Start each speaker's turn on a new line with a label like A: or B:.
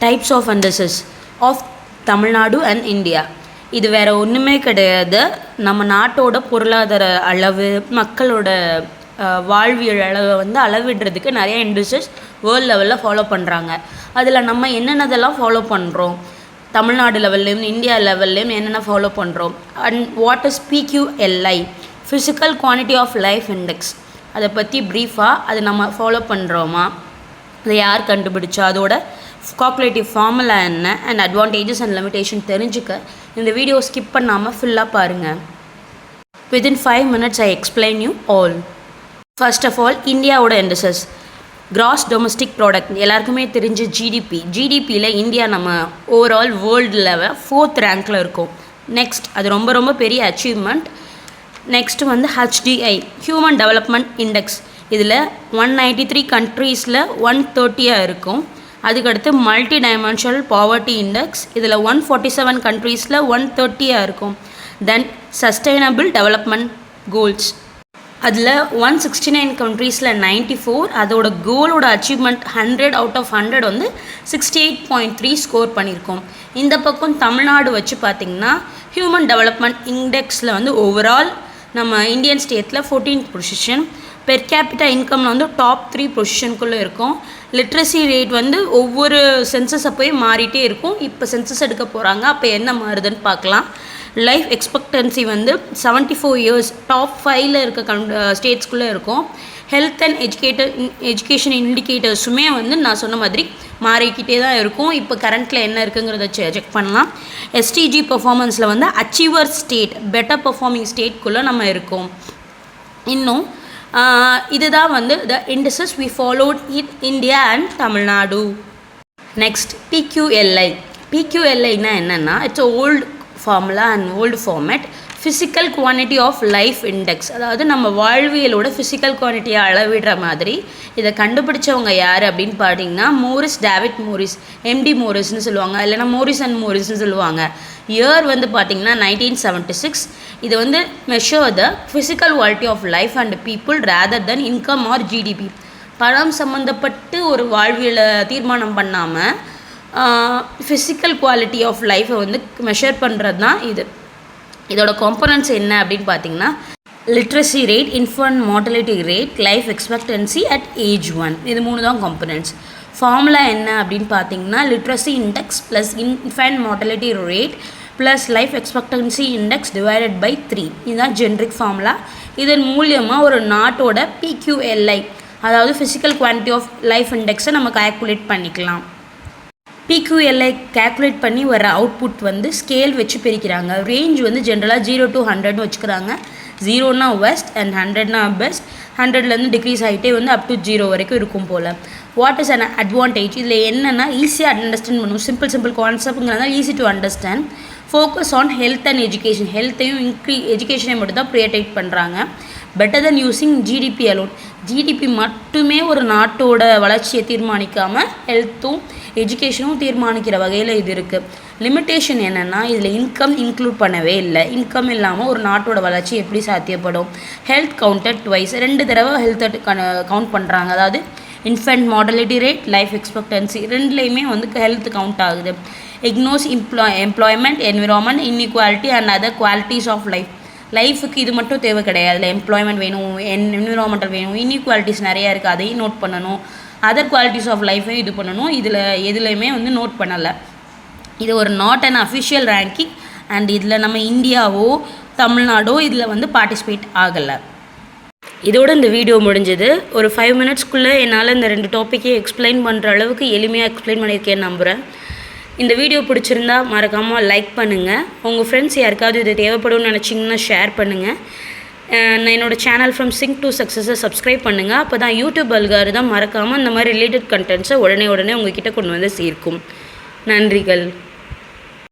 A: Types of industries of Tamil Nadu and India. இது வேறு ஒன்றுமே கிடையாது. நம்ம நாட்டோட பொருளாதார அளவு, மக்களோட வாழ்வியல் அளவை வந்து அளவிடுறதுக்கு நிறைய இண்டஸ்ட்ரீஸ் வேர்ல்டு லெவலில் ஃபாலோ பண்ணுறாங்க. அதில் நம்ம என்னென்னதெல்லாம் ஃபாலோ பண்ணுறோம், தமிழ்நாடு லெவல்லையும் இந்தியா லெவல்லையும் என்னென்ன ஃபாலோ பண்ணுறோம். And what is PQLI, physical quantity of life index, அதை பற்றி ப்ரீஃபாக அது நம்ம ஃபாலோ பண்ணுறோமா, அதை யார் கண்டுபிடிச்சா, அதோட கால்குலேட்டிவ் ஃபார்முலா என்ன, அண்ட் அட்வான்டேஜஸ் அண்ட் லிமிடேஷன் தெரிஞ்சுக்க இந்த வீடியோ ஸ்கிப் பண்ணாமல் ஃபுல்லாக பாருங்கள். Within 5 minutes I explain you all. First of all, இந்தியாவோட இண்டஸ்ட்ரீஸ். கிராஸ் டொமஸ்டிக் ப்ராடக்ட் எல்லாருக்குமே தெரிஞ்ச ஜிடிபியில் இந்தியா நம்ம ஓவரால் வேர்ல்டு லெவல் 4th ரேங்க்கில் இருக்கும். நெக்ஸ்ட், அது ரொம்ப ரொம்ப பெரிய அச்சீவ்மெண்ட். நெக்ஸ்ட்டு வந்து HDI, ஹியூமன் டெவலப்மெண்ட் இண்டெக்ஸ். இதில் 193 கண்ட்ரீஸில் 130 இருக்கும். அதுக்கடுத்து மல்டி டைமென்ஷனல் பாவர்ட்டி இண்டெக்ஸ், இதில் 147 கண்ட்ரீஸில் 130 இருக்கும். தென் சஸ்டைனபிள் டெவலப்மெண்ட் கோல்ஸ், அதில் 169 கண்ட்ரீஸில் 94. அதோட கோலோட அச்சீவ்மெண்ட் 100 out of 100 வந்து 68.3 ஸ்கோர் பண்ணியிருக்கோம். இந்த பக்கம் தமிழ்நாடு வச்சு பார்த்திங்கன்னா ஹியூமன் டெவலப்மெண்ட் இண்டெக்ஸில் வந்து ஓவரால் நம்ம இந்தியன் ஸ்டேட்டில் 14th பொசிஷன். பெர் கேபிட்டா இன்கமில் வந்து டாப் 3 பொசிஷனுக்குள்ளே இருக்கும். லிட்ரஸி ரேட் வந்து ஒவ்வொரு சென்சஸ் அப்போயே மாறிட்டே இருக்கும். இப்போ சென்சஸ் எடுக்க போகிறாங்க, அப்போ என்ன மாறுதுன்னு பார்க்கலாம். லைஃப் எக்ஸ்பெக்டன்சி வந்து 74 years டாப் 5ல் இருக்க ஸ்டேட்ஸ்குள்ளே இருக்கும். ஹெல்த் அண்ட் எஜுகேஷன் இண்டிகேட்டர்ஸுமே வந்து நான் சொன்ன மாதிரி மாறிக்கிட்டே தான் இருக்கும். இப்போ கரண்ட்டில் என்ன இருக்குங்கிறத செக் பண்ணலாம். SDG பர்ஃபார்மன்ஸில் வந்து அச்சீவர் ஸ்டேட், பெட்டர் பர்ஃபார்மிங் ஸ்டேட்குள்ளே நம்ம இருக்கோம். இன்னும் இதுதான் வந்து the industries we followed in India and Tamil Nadu. Next, PQLIனா என்னென்னா, it's old formula and old format. Physical quantity of life index, அதாவது நம்ம வாழ்வியலோட ஃபிசிக்கல் குவான்டிட்டியை அளவிடுற மாதிரி. இதை கண்டுபிடிச்சவங்க யார் அப்படின்னு பார்த்தீங்கன்னா டேவிட் மோரிஸ், MD மோரிஸ்னு சொல்லுவாங்க, இல்லைனா மோரிஸ் அண்ட் மோரிஸ்னு சொல்லுவாங்க. இயர் வந்து பார்த்திங்கன்னா 1976. இது வந்து measure the physical quality of life and people rather than income or GDP. பணம் சம்மந்தப்பட்டு ஒரு வாழ்வியலை தீர்மானம் பண்ணாமல் ஃபிசிக்கல் குவாலிட்டி ஆஃப் லைஃப்பை வந்து மெஷர் பண்ணுறது தான் இது. இதோட காம்பனன்ட்ஸ் என்ன அப்படின்னு பார்த்தீங்கன்னா literacy rate, infant mortality rate, life expectancy at age 1. இது 3 தான் காம்பனன்ட்ஸ். ஃபார்முலா என்ன அப்படின்னு பார்த்தீங்கன்னா literacy index plus infant mortality rate plus life expectancy index divided by 3. இதுதான் ஜென்ரிக் ஃபார்முலா. இதன் மூலியமாக ஒரு நாட்டோட PQLI, அதாவது ஃபிசிக்கல் குவான்டிட்டி ஆஃப் லைஃப் இண்டெக்ஸை நம்ம கால்குலேட் பண்ணிக்கலாம். PQLI கேல்குலேட் பண்ணி வர அவுட்புட் வந்து ஸ்கேல் வச்சு பிரிக்கிறாங்க. ரேஞ்ச் வந்து ஜென்ரலாக 0 to 100 வச்சுக்கிறாங்க. 0னா வெஸ்ட் அண்ட் 100னா பெஸ்ட். 100லேருந்து டிக்ரீஸ் ஆகிட்டே வந்து அப் டு 0 வரைக்கும் இருக்கும் போல். வாட் இஸ் அன் அட்வான்டேஜ், இதில் என்னென்னா ஈஸியாக அண்டர்ஸ்டாண்ட் பண்ணுவோம். சிம்பிள் கான்செப்ட்ங்கிறதுனால easy to understand. Focus on health and education, ஹெல்த்தையும் எஜுகேஷனை மட்டும் தான் ப்ரியாரிட்டைட் பண்ணுறாங்க. Better than using GDP alone. GDP மட்டுமே ஒரு நாட்டோட வளர்ச்சியை தீர்மானிக்காமல் ஹெல்த்தும் எஜுகேஷனும் தீர்மானிக்கிற வகையில் இது இருக்குது. லிமிட்டேஷன் என்னென்னா, இதில் இன்கம் இன்க்ளூட் பண்ணவே இல்லை. இன்கம் இல்லாமல் ஒரு நாட்டோட வளர்ச்சி எப்படி சாத்தியப்படும். ஹெல்த் கவுண்டட் ட்வைஸ், 2 தடவை ஹெல்த்தை கவுண்ட் பண்ணுறாங்க. அதாவது infant mortality rate, life expectancy, 2லேயுமே வந்து ஹெல்த் கவுண்ட் ஆகுது. Ignores employment, environment, inequality and other qualities of லைஃபுக்கு இது மட்டும் தேவை கிடையாது. அதில் எம்ப்ளாய்மெண்ட் வேணும், என்விரான்மெண்டல் வேணும், இன்இக்வாலிட்டிஸ் நிறையா இருக்குது, அதையும் நோட் பண்ணணும். அதர் குவாலிட்டிஸ் ஆஃப் லைஃபையும் இது பண்ணணும். இதில் எதுலையுமே வந்து நோட் பண்ணலை. இது ஒரு not and official ranking. And இதில் நம்ம இந்தியாவோ தமிழ்நாடோ இதில் வந்து பார்ட்டிசிபேட் ஆகலை. இதோட இந்த வீடியோ முடிஞ்சது. ஒரு 5 minutesக்குள்ளே என்னால் இந்த 2 டாப்பிக்கையும் எக்ஸ்பிளைன் பண்ணுற அளவுக்கு எளிமையாக எக்ஸ்பிளைன் பண்ணியிருக்கேன்னு நம்புகிறேன். இந்த வீடியோ பிடிச்சிருந்தா மறக்காமல் லைக் பண்ணுங்கள். உங்கள் ஃப்ரெண்ட்ஸ் யாருக்காவது இது தேவைப்படும்னு நினச்சிங்கன்னா ஷேர் பண்ணுங்கள். நான் என்னோடய சேனல் ஃப்ரம் சிங்க் டு சக்ஸஸை சப்ஸ்கிரைப் பண்ணுங்கள். அப்போ தான் யூடியூப் அல்காரிதம் மறக்காமல் இந்த மாதிரி ரிலேட்டட் கண்டென்ட்ஸை உடனே உங்ககிட்ட கொண்டு வந்து சேர்க்கும். நன்றிகள்.